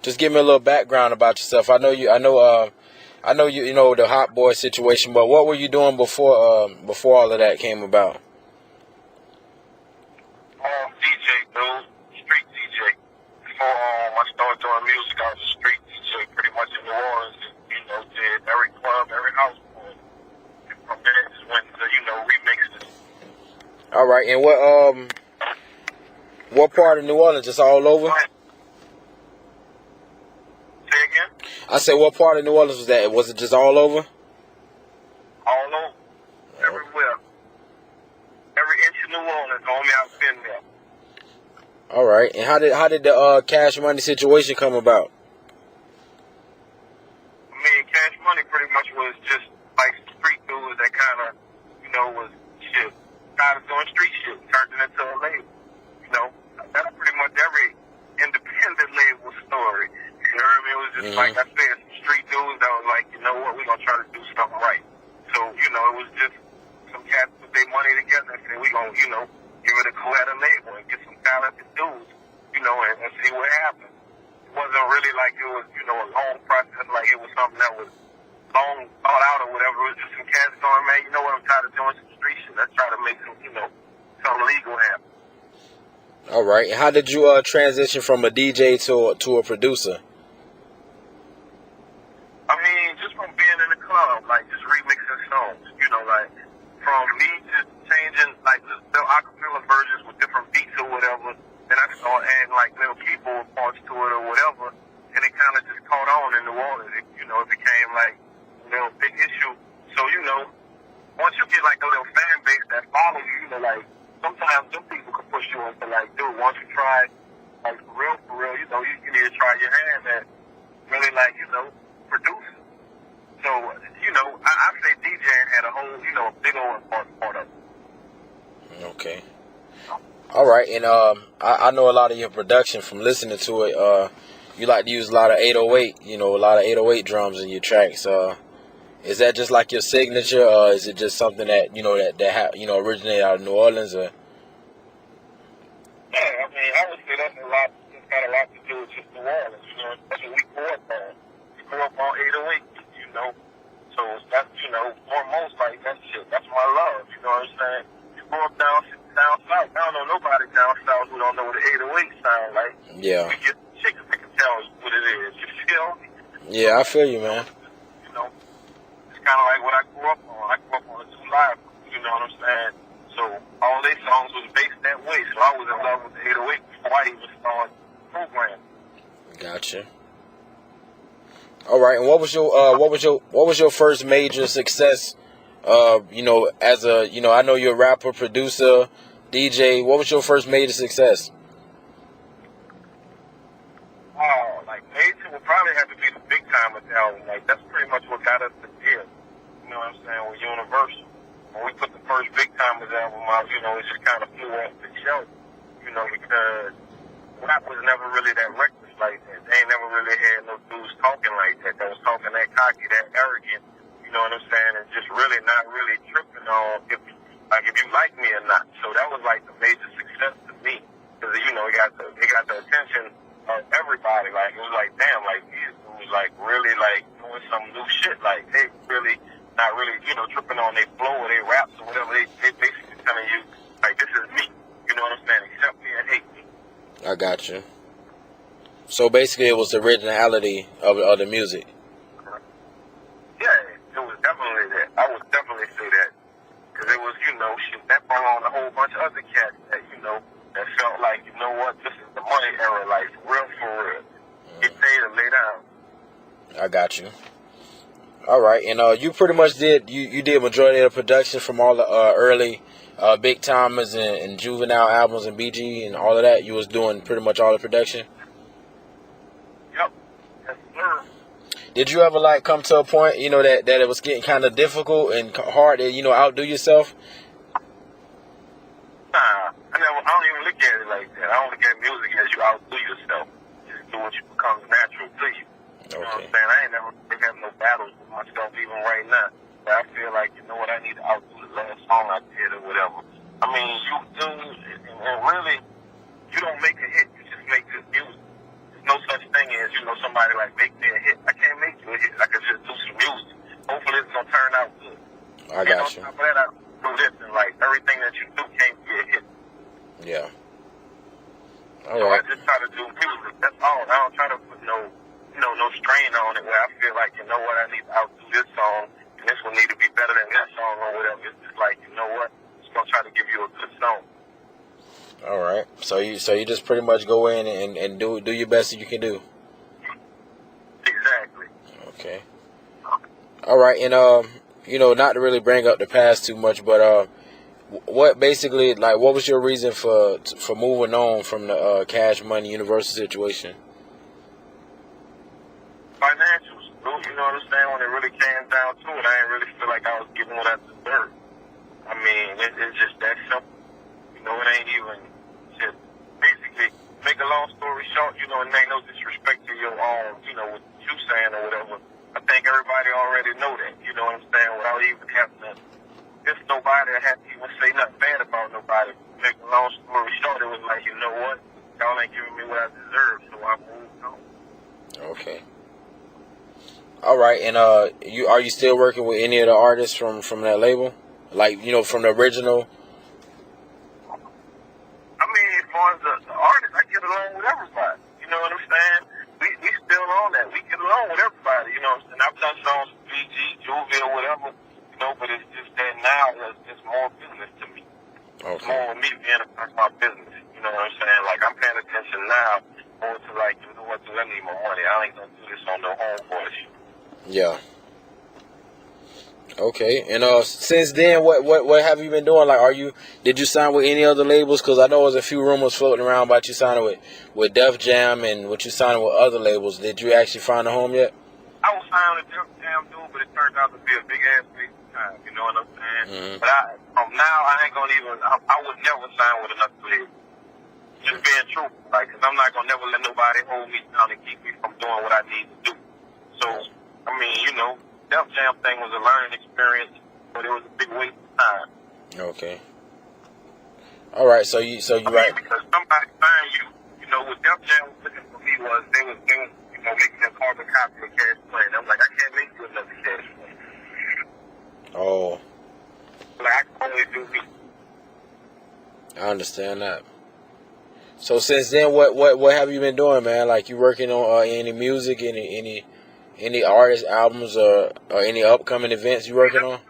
Just give me a little background about yourself. I know you. You know the hot boy situation, but what were you doing before all of that came about? DJ, dude. Street DJ. Before I started doing music, I was a street DJ pretty much in New Orleans. You know, did every club, every house party. And from there, just went to, remixes. All right, and what part of New Orleans? Just all over? Say again? I said, what part of New Orleans was that? Was it just all over? All over. Everywhere. Every inch of New Orleans, homie, I've been there. All right, and how did the Cash Money situation come about? I mean, Cash Money pretty much was just like street dudes that kind of, was shit. Tired of doing street shit, turned it into a label. That's pretty much every independent label story. You know what I mean? It was just like I said, some street dudes that was like, you know what, we're going to try to do something right. So, it was just some cats put their money together and said, we're going to, give it a go at a label and get some talented dudes, and see what happens. It wasn't really like it was, a long process, like it was something that was long thought out or whatever. It was just some cats going, man, you know what, I'm tired of doing some street shit. Let's try to make some, something legal happen. All right. And how did you transition from a DJ to a producer? I mean, just from being in the club, like just remixing songs, like from me just changing like the acapella versions with different beats or whatever. Then I started adding like little keyboard parts to it or whatever, and it kind of just caught on in New Orleans. It became like a little big issue. So once you get like a little fan base that follows you, like sometimes some people can push you into like, dude, once you try like for real, you need to try your hand at really like producing. So, I say DJing had a whole, big old important part of it. Okay. All right, and I know a lot of your production from listening to it. You like to use a lot of 808, a lot of 808 drums in your tracks. Is that just like your signature, or is it just something that originated out of New Orleans? Or? Yeah, I mean, I would say that's got a lot to do with just New Orleans. That's what we grew up on. We grew up on 808. So that's, foremost, like, that's shit. That's my love, you know what I'm saying? You go up down south, I don't know nobody down south who don't know what the 808 sound like. Yeah. You get chickens that can tell you what it is, you feel me? Yeah, I feel you, man. It's kind of like what I grew up on. I grew up on the 2 Live, you know what I'm saying? So all their songs was based that way, so I was in love with the 808 before I even started programming. Gotcha. All right, and what was your first major success? As a I know you're a rapper, producer, DJ. What was your first major success? Oh, like major would probably have to be the Big Timers album. Like that's pretty much what got us to here. You know what I'm saying? With Universal, when we put the first Big Timers album out, it just kind of flew off the show. Because rap was never really that reckless like that. They ain't never really had no dudes talking like that. That was talking that cocky, that arrogant, you know what I'm saying, and just really not really tripping on if you like me or not. So that was like the major success to me. Because, it got the attention of everybody. Like, it was like, damn, like, these dudes, like, really, like, doing some new shit. Like, they really not really, tripping on their flow or their raps or whatever. They basically telling you, like, this is me. You know what I'm saying? Accept me and hate me. I got you. So basically, it was the originality of the music. Yeah, it was definitely that. I would definitely say that. Because it was, shit, that brought on a whole bunch of other cats that, that felt like, you know what, this is the money era, like, for real. Get paid and lay down. I got you. All right, and you pretty much did majority of the production from all the early Big Timers and Juvenile albums and BG and all of that. You was doing pretty much all the production. Yep. Yes, sir. Did you ever come to a point, that it was getting kind of difficult and hard to, outdo yourself? Nah, I don't even look at it like that. I don't look at music as you outdo yourself. Just do what becomes natural to you. You know what I'm saying? I ain't never had no battles with myself even right now. But I feel like, I need to outdo the last song I did or whatever. I mean, you do, and really, you don't make a hit. You just make good music. There's no such thing as, somebody like make me a hit. I can't make you a hit. I can just do some music. Hopefully it's going to turn out good. I got you. And on top of that, I do this, and like everything that you do can't be a hit. Yeah. All So right. I just try to do music. That's all. I don't try to put no strain on it where I feel like, you know what, I need to outdo this song, and this one need to be better than that song or whatever. It's just like, you know what, I'm just going to try to give you a good song. All right. So you just pretty much go in and do your best that you can do. Exactly. Okay. All right. And not to really bring up the past too much, but what basically, like, what was your reason for moving on from the Cash Money Universal situation? Financials, dude, you know what I'm saying? When it really came down to it, I didn't really feel like I was getting what I deserved. I mean, it's just that simple. It ain't even just basically, make a long story short, and there ain't no disrespect to your own, what you saying or whatever. I think everybody already know that, you know what I'm saying, without even having to, there's nobody that had to even say nothing bad about nobody. Make a long story short, it was like, you know what, y'all ain't giving me what I deserve, so I moved on. Okay. All right, and are you still working with any of the artists from that label? Like, from the original? I mean, as far as the artists, I get along with everybody. You know what I'm saying? We still on that. We get along with everybody. You know what I'm saying? I've done songs with BG, Juville, whatever. But it's just that now it's more business to me. Okay. It's more with me being about my business. You know what I'm saying? Like, I'm paying attention now more to, like, you know what, I need more money. I ain't gonna do this on no homeboy shit. Yeah. Okay. And since then, what have you been doing? Like, did you sign with any other labels? Because I know there's a few rumors floating around about you signing with Def Jam and what you signing with other labels. Did you actually find a home yet? I was signing with Def Jam, dude, but it turned out to be a big ass waste of time. You know what I'm saying? Mm-hmm. But from now, I ain't gonna even. I would never sign with another label. Just being true, like, cause I'm not gonna never let nobody hold me down and keep me from doing what I need to do. So, I mean, Def Jam thing was a learning experience, but it was a big waste of time. Okay. All right. So you right. Because somebody signed you, what Def Jam was looking for me was they was making a carbon copy of Cash Money. And I'm like, I can't make you another Cash Money. Oh. Like, I can only do me. I understand that. So since then, what have you been doing, man? Like, you working on any music, any artist albums or any upcoming events you working on?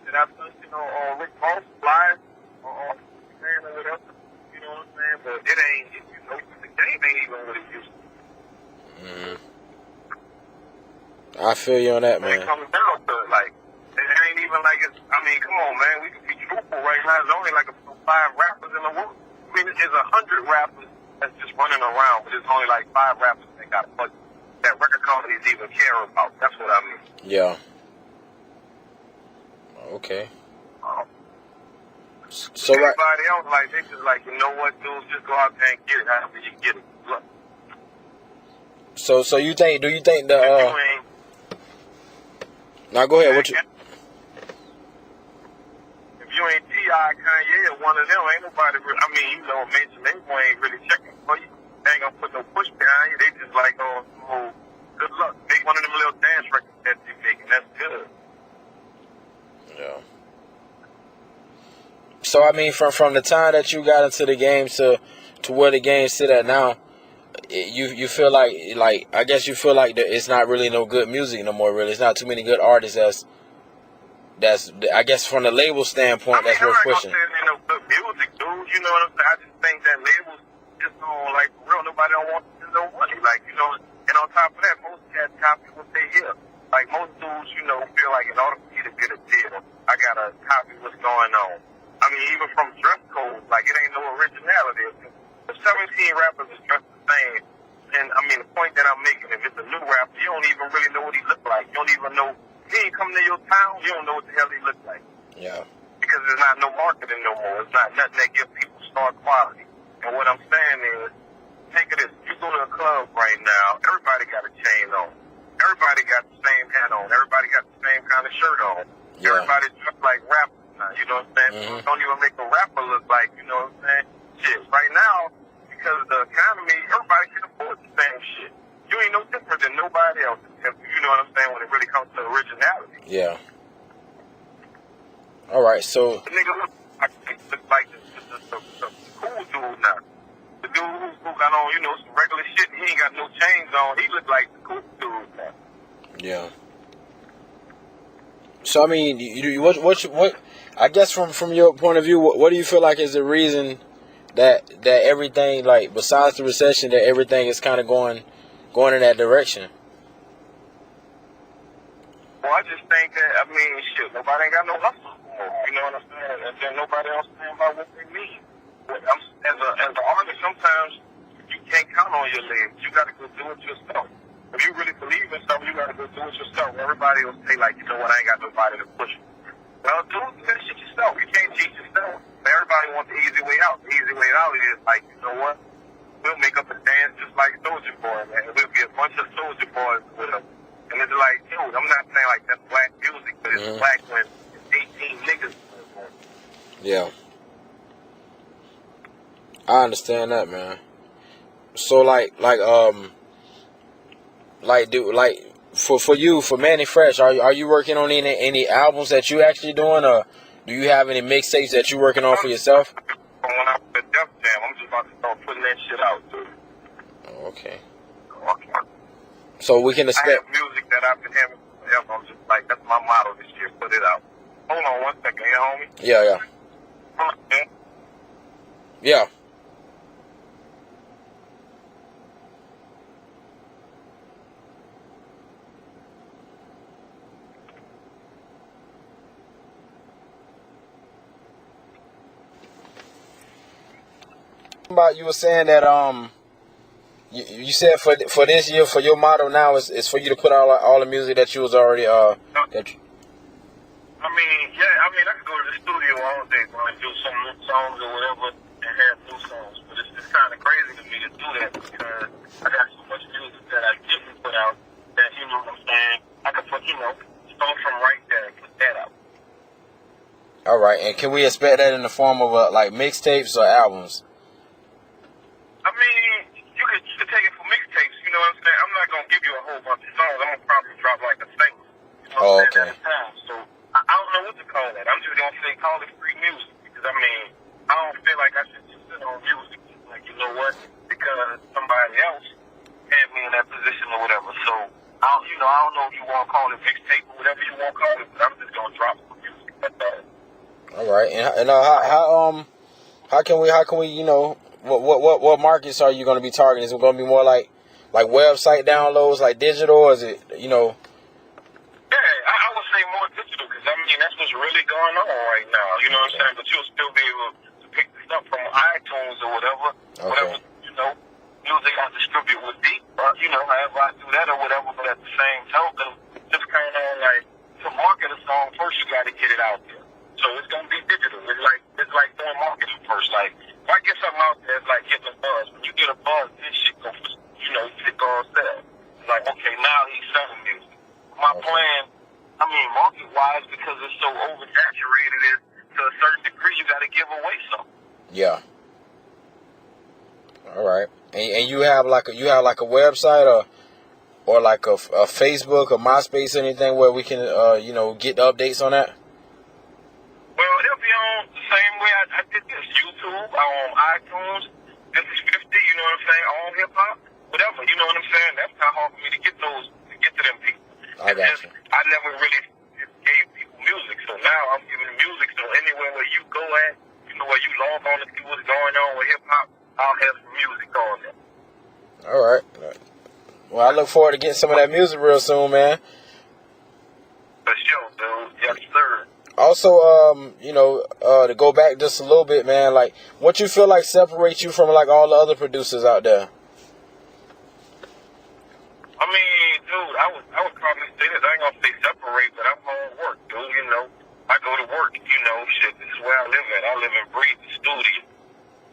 And I've done, on Rick Ross live on Instagram or whatever. You know what I'm saying? But it ain't, the game ain't even what it used to. Mm-hmm. I feel you on that, man. When it comes down to it, like, it ain't even like it's, I mean, come on, man, we can be truthful right now. There's only like 5 rappers in the world. I mean, there's 100 rappers that's just running around, but there's only like 5 rappers that got a budget that record companies even care about. That's what I mean. Yeah. Okay. So everybody else, like, they just like, you know what, dude, just go out there and get it however you get it. Look. So do you think the now go ahead, what you if you ain't T.I., Kanye, or one of them, ain't nobody really, I mean, Major Label ain't really checking for you. They ain't gonna put no push behind you. They just like, good luck. Make one of them little dance records that you make, and that's good. Yeah. So I mean, from the time that you got into the game to where the game sit at now, you feel like I guess you feel like it's not really no good music no more. Really, it's not too many good artists. That's I guess from the label standpoint, that's worth pushing. I'm not gonna say ain't no good music, dude. You know what I'm saying? I just think that labels just don't, like, for real, nobody don't want to spend no money. Like, and on top of that, most cats copy what they hear. Like, most dudes, feel like in order for me to get a deal, I gotta copy what's going on. I mean, even from dress code, like, it ain't no originality. The 17 rappers is dressed the same. And, I mean, the point that I'm making, if it's a new rapper, you don't even really know what he look like. You don't even know. He ain't coming to your town, you don't know what the hell he look like. Yeah. Because there's not no marketing no more. It's not nothing that gives people star quality. And what I'm saying is, think of this. You go to a club right now, everybody got a chain on. Everybody got the same hat on. Everybody got the same kind of shirt on. Yeah. Everybody dressed like rappers now, you know what I'm saying? Mm-hmm. Don't even make a rapper look like, you know what I'm saying? Shit, right now, because of the economy, everybody can afford Yeah. All right. So. The nigga look like the cool dude now. The dude who got on, you know, some regular shit. He ain't got no chains on. He look like the cool dude now. Yeah. So I mean, what? I guess from your point of view, what do you feel like is the reason that everything, like besides the recession, that everything is kind of going in that direction? Well, I just think that, I mean, shit, nobody ain't got no hustle anymore. You know what I'm saying? And then nobody else saying about what they need. But as an artist, sometimes you can't count on your legs. You got to go do it yourself. If you really believe in something, you got to go do it yourself. Everybody will say, like, you know what, I ain't got nobody to push me. Well, do that shit yourself. You can't cheat yourself. Everybody wants the easy way out. The easy way out is, like, you know what? We'll make up a dance just like Soulja Boy, man. We'll be a bunch of Soulja Boys with them. And it's like, dude, I'm not saying like that's black music, but it's black when it's 18 niggas. Yeah. I understand that, man. So for you, for Mannie Fresh, are you working on any albums that you actually doing, or do you have any mixtapes that you working on for yourself? When I put Def Jam, I'm just about to start putting that shit out, dude. Oh, okay. So we can expect. I have music that I've been having forever. I'm just like, that's my motto this year. Put it out. Hold on one second, here, homie. Yeah. Hold on, man. Yeah. About you were saying that you said for this year, for your motto now is for you to put all the music that you was already that you, I mean, yeah, I could go to the studio all day and do some new songs or whatever and have new songs, but it's just kind of crazy to me to do that because I got so much music that I didn't put out that, you know what I'm saying, I could put, you know, start from right there and put that out. all right, and can we expect that in the form of like mixtapes or albums? I mean, you could take it for mixtapes, you know what I'm saying? I'm not going to give you a whole bunch of songs. I'm going to probably drop like a single. You know what I'm saying? At a time. So I don't know what to call that. I'm just going to say call it free music because, I mean, I don't feel like I should just sit on music. Like, you know what? Because somebody else had me in that position or whatever. So, I don't know if you want to call it mixtape or whatever you want to call it, but I'm just going to drop some music. That's all. All right, and how can we you know. What markets are you going to be targeting? Is it going to be more like website downloads, like digital, or is it, you know? Yeah, I would say more digital because, I mean, that's what's really going on right now. You know what I'm saying? But you'll still be able to pick this up from iTunes or whatever. Okay. Whatever, you know, music I distribute with deep, you know, however I do that or whatever. But at the same token, just kind of like to market a song first, you got to get it out there. So it's going to be digital. It's like doing marketing first. Like, if I get something out there, it's like getting a buzz. When you get a buzz, this shit goes, you know, shit goes sell. It's like, okay, now he's selling music. My plan, I mean, market-wise, because it's so oversaturated, is to a certain degree, you got to give away something. Yeah. All right. And you have like a website or like a Facebook or MySpace or anything where we can you know, get the updates on that? Well, it'll be on the same way I did this. YouTube, iTunes, this is 50, you know what I'm saying, all hip-hop, whatever, you know what I'm saying? That's kind of hard for me to get to them people. I got you. I never really gave people music, so now I'm giving music, so anywhere where you go at, you know, where you log on to see what's going on with hip-hop, I'll have some music on there. All right. Well, I look forward to getting some of that music real soon, man. For sure, dude. Yes, sir. Also, you know, to go back just a little bit, man, like, what you feel like separates you from, like, all the other producers out there? I mean, dude, I would probably say this. I ain't gonna say separate, but I'm hard work, dude, you know. I go to work, you know, shit, this is where I live at. I live and breathe the studio,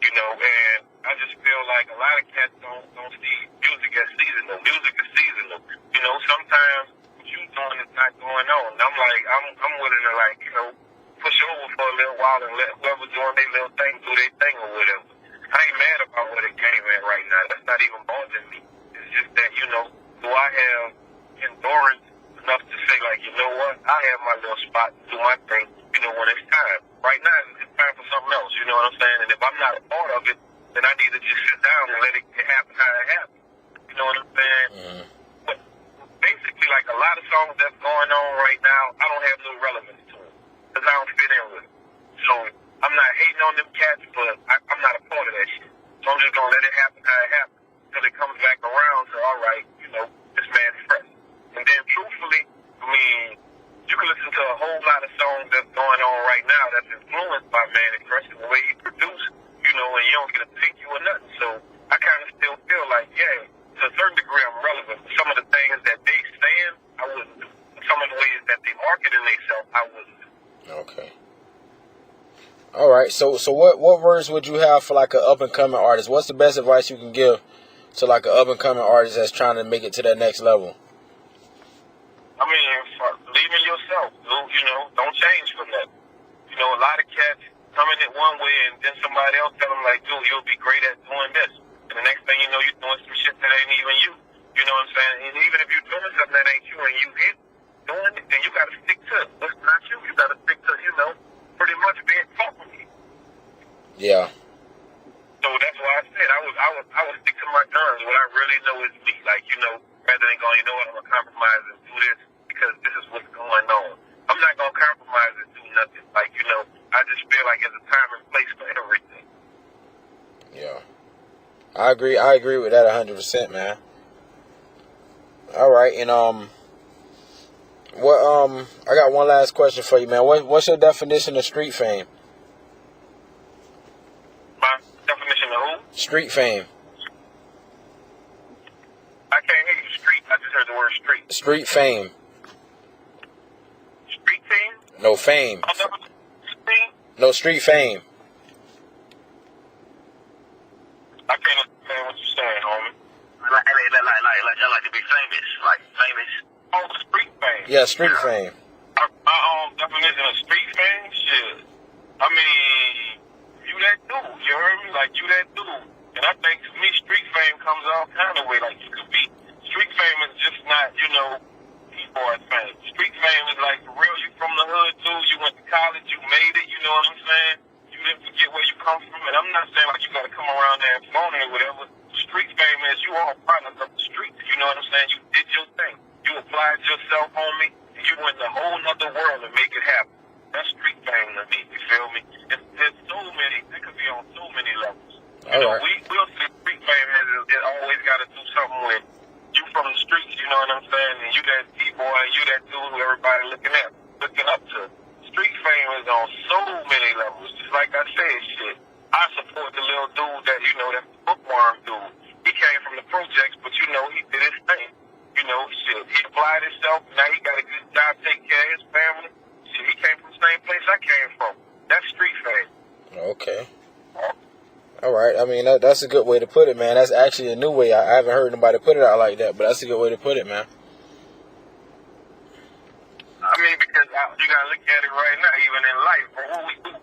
you know, and I just feel like a lot of cats don't see music as seasonal. Music is seasonal. You know, sometimes what you doing is not going on. And I'm like, I'm willing to, like, you know, push over for a little while and let whoever's doing their little thing do their thing or whatever. I ain't mad about where the game at right now. That's not even bothering me. It's just that, you know, do I have endurance enough to say, like, you know what? I have my little spot to do my thing, you know, when it's time. Right now, it's time for something else, you know what I'm saying? And if I'm not a part of it, then I need to just sit down and let it happen how it happens. You know what I'm saying? Mm-hmm. But basically, like a lot of songs that's going on right now, I don't have no relevance to it because I don't fit in with it. So I'm not hating on them cats, but I'm not a part of that shit. So I'm just going to let it happen how it happens until it comes back around to, all right, you know, this Mannie Fresh. And then truthfully, I mean, you can listen to a whole lot of songs that's going on right now that's influenced by Mannie Fresh and the way he produced, you know, and you don't get a thank you or nothing. So I kind of still feel like, yeah, to a certain degree I'm relevant. Some of the things that they saying, I wouldn't do. Some of the ways that they marketing themselves, I wouldn't do. Okay. All right. So what words would you have for like an up and coming artist? What's the best advice you can give to like an up and coming artist that's trying to make it to that next level? I mean, believe in yourself. You know, don't change from that. You know, a lot of cats come in it one way and then somebody else tell them like, dude, you'll be great at doing this. And the next thing you know, you're doing some shit that ain't even you. You know what I'm saying? And even if you're doing something that ain't you and you hit doing it, then you got to stick to it. What's not you, you got to stick to, you know, pretty much being properly. Yeah. So that's why I said I would stick to my guns. What I really know is me. Like, you know, rather than going, you know what, I'm going to compromise and do this because this is what's going on. I'm not going to compromise and do nothing. Like, you know, I just feel like there's a time and place for everything. Yeah. I agree with that 100%, man. All right, and I got one last question for you, man. What's your definition of street fame? My definition of who? Street fame. I can't hear you. Street. I just heard the word street. Street fame. Street fame? No, fame. Street? No, street fame. I can't understand what you're saying, homie. Like to be famous, like famous. Oh, street fame. Yeah, street fame. My definition of street fame, shit. I mean, you that dude, you heard me? Like, you that dude. And I think to me, street fame comes all kind of way. Like, you could be, street fame is just not, you know, keyboard fame. Street fame is like, for real, you from the hood, too. You went to college, you made it, you know what I'm saying? You didn't forget where you come from. And I'm not saying like you got to come around there and phone it or whatever. Street fame is you all partners of the streets, you know what I'm saying? You did your thing. You applied yourself on me, and you went to a whole nother world to make it happen. That's street fame to me, you feel me? There's so many, it could be on so many levels. You know, we'll see street fame as it always got to do something with you from the streets, you know what I'm saying? And you that D-boy, and you that dude who everybody looking up to. Street fame is on so many levels. Just like I said, shit, I support the little dude that, you know, that bookworm dude. He came from the projects, but, you know, he did his thing. You know, shit, he applied himself. Now he got a good job taking care of his family. Shit, he came from the same place I came from. That's street fame. Okay. All right. I mean, that's a good way to put it, man. That's actually a new way. I haven't heard nobody put it out like that, but that's a good way to put it, man. I mean, because you got to look at it right now, even in life.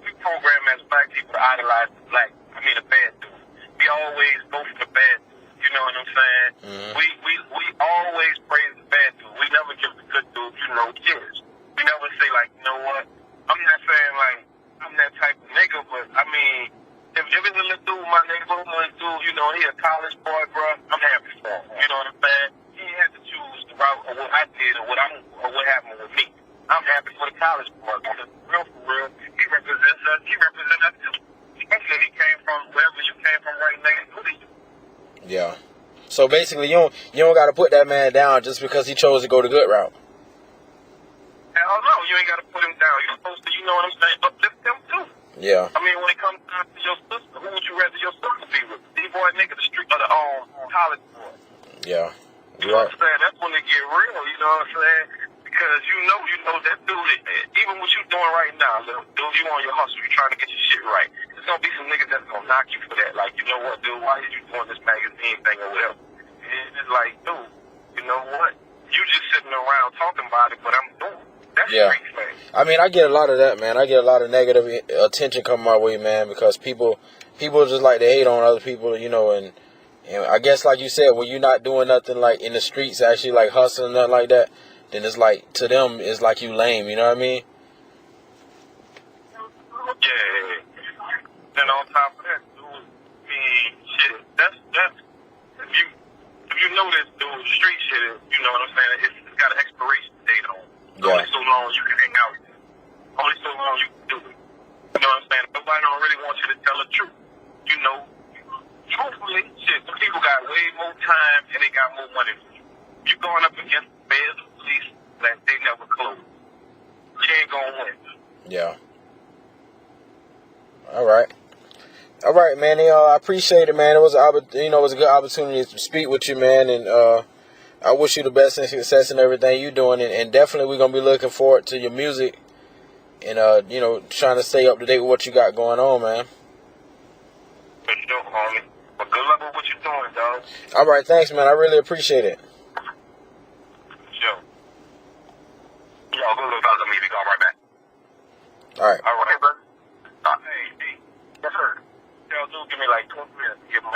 We program as black people to idolize the black, the bad dude. We always go for the bad dude. You know what I'm saying? Mm-hmm. We always praise the bad dude. We never give the good dude, you know, cheers. We never say, like, you know what? I'm not saying, like, I'm that type of nigga, but, I mean, if it's a little dude, my neighborhood dude, you know, he a college boy, bro, I'm happy for him. You know what I'm saying? He had to choose the route of what I did or what happened with me. I'm happy for the college boy. Because for real, he represents us. He represents us too. Especially he came from wherever you came from right next to you. Yeah. So basically, you don't got to put that man down just because he chose to go the good route. Hell no, you ain't got to put him down. You're supposed to, you know what I'm saying, uplift him too. Yeah. I mean, when it comes down to your sister, who would you rather your sister be with? D-boy nigga, the street, or the college boy? Yeah. You know what I'm saying? That's when it get real, you know what I'm saying? Because you know that dude, even what you doing right now, little dude, you on your hustle, you trying to get your shit right. There's going to be some niggas that's going to knock you for that. Like, you know what, dude, why is you doing this magazine thing or whatever? And it's like, dude, you know what? You just sitting around talking about it, but I'm doing it. That's street fame. I mean, I get a lot of that, man. I get a lot of negative attention coming my way, man, because people just like to hate on other people, you know, and I guess like you said, when you're not doing nothing like in the streets, actually like hustling, nothing like that, then it's like, to them, it's like you lame, you know what I mean? Yeah. Then on top of that, dude, I mean, shit, that's if you know this, dude, street shit, you know what I'm saying? It's got an expiration date on it. Yeah. Only so long you can hang out with it. Only so long you can do it. You know what I'm saying? Nobody don't really want you to tell the truth. You know, truthfully, shit, some people got way more time and they got more money than you. You going up against feds and police that they never close. You ain't gonna win. Yeah. All right, man. I appreciate it, man. It was it was a good opportunity to speak with you, man. And I wish you the best and success in everything you're doing. And definitely, we're gonna be looking forward to your music and trying to stay up to date with what you got going on, man. For sure, homie. But good luck with what you're doing, dog. All right, thanks, man. I really appreciate it. Sure. Y'all go look about the movie. Going right back. All right. All right, brother. Hey, yes, sir. Tell dude, give me like 20 minutes to get my